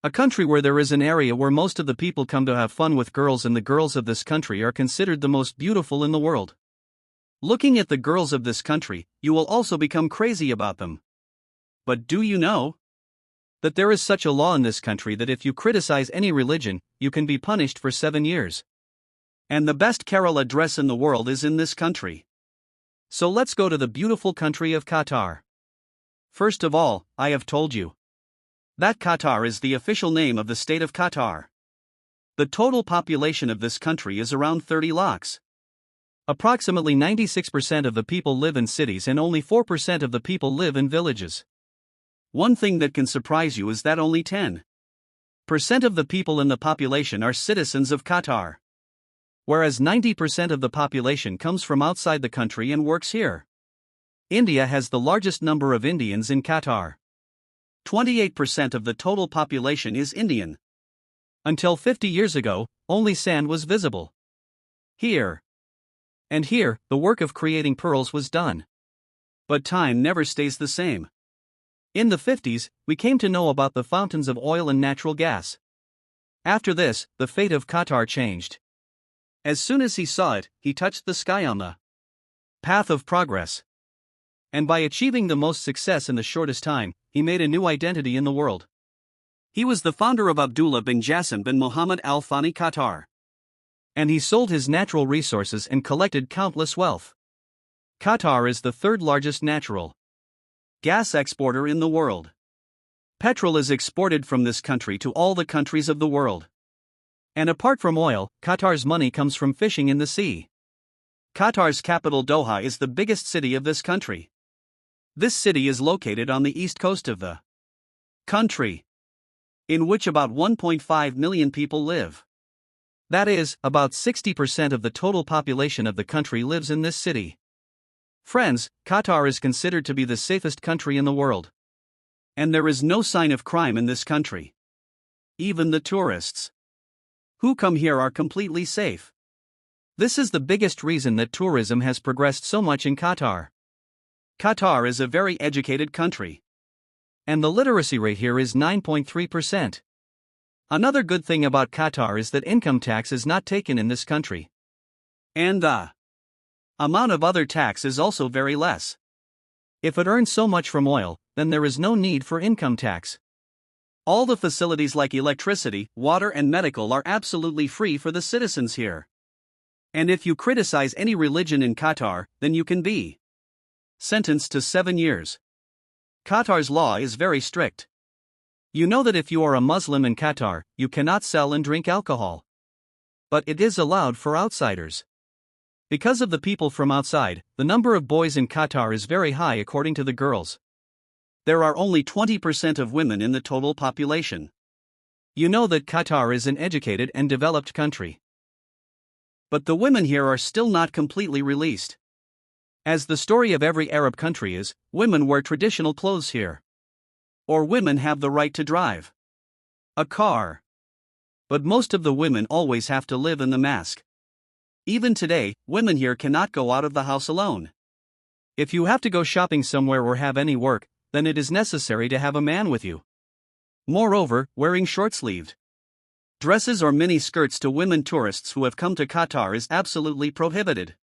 A country where there is an area where most of the people come to have fun with girls, and the girls of this country are considered the most beautiful in the world. Looking at the girls of this country, you will also become crazy about them. But do you know that there is such a law in this country that if you criticize any religion, you can be punished for 7 years? And the best Kerala dress in the world is in this country. So let's go to the beautiful country of Qatar. First of all, I have told you that Qatar is the official name of the state of Qatar. The total population of this country is around 30 lakhs. Approximately 96% of the people live in cities and only 4% of the people live in villages. One thing that can surprise you is that only 10% of the people in the population are citizens of Qatar, whereas 90% of the population comes from outside the country and works here. India has the largest number of Indians in Qatar. 28% of the total population is Indian. Until 50 years ago, only sand was visible here. And here, the work of creating pearls was done. But time never stays the same. In the 50s, we came to know about the fountains of oil and natural gas. After this, the fate of Qatar changed. As soon as he saw it, he touched the sky on the path of progress. And by achieving the most success in the shortest time, he made a new identity in the world. He was the founder of Abdullah bin Jassim bin Mohammed Al Thani Qatar. And he sold his natural resources and collected countless wealth. Qatar is the third largest natural gas exporter in the world. Petrol is exported from this country to all the countries of the world. And apart from oil, Qatar's money comes from fishing in the sea. Qatar's capital Doha is the biggest city of this country. This city is located on the east coast of the country, in which about 1.5 million people live. That is, about 60% of the total population of the country lives in this city. Friends, Qatar is considered to be the safest country in the world. And there is no sign of crime in this country. Even the tourists who come here are completely safe. This is the biggest reason that tourism has progressed so much in Qatar. Qatar is a very educated country. And the literacy rate here is 9.3%. Another good thing about Qatar is that income tax is not taken in this country. And the amount of other tax is also very less. If it earns so much from oil, then there is no need for income tax. All the facilities like electricity, water and medical are absolutely free for the citizens here. And if you criticize any religion in Qatar, then you can be sentenced to 7 years. Qatar's law is very strict. You know that if you are a Muslim in Qatar, you cannot sell and drink alcohol. But it is allowed for outsiders. Because of the people from outside, the number of boys in Qatar is very high according to the girls. There are only 20% of women in the total population. You know that Qatar is an educated and developed country. But the women here are still not completely released. As the story of every Arab country is, women wear traditional clothes here. Or women have the right to drive a car. But most of the women always have to live in the mosque. Even today, women here cannot go out of the house alone. If you have to go shopping somewhere or have any work, then it is necessary to have a man with you. Moreover, wearing short-sleeved dresses or mini skirts to women tourists who have come to Qatar is absolutely prohibited.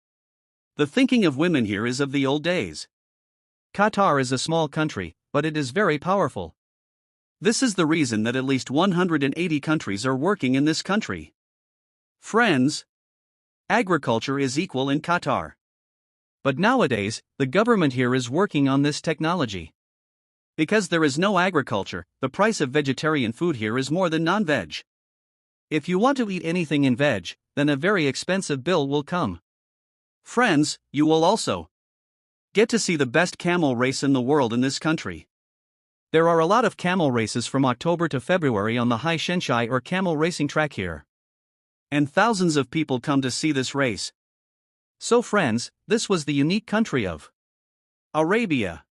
The thinking of women here is of the old days. Qatar is a small country, but it is very powerful. This is the reason that at least 180 countries are working in this country. Friends, agriculture is equal in Qatar. But nowadays, the government here is working on this technology. Because there is no agriculture, the price of vegetarian food here is more than non-veg. If you want to eat anything in veg, then a very expensive bill will come. Friends, you will also get to see the best camel race in the world in this country. There are a lot of camel races from October to February on the Hai Shenshai or camel racing track here. And thousands of people come to see this race. So friends, this was the unique country of Arabia.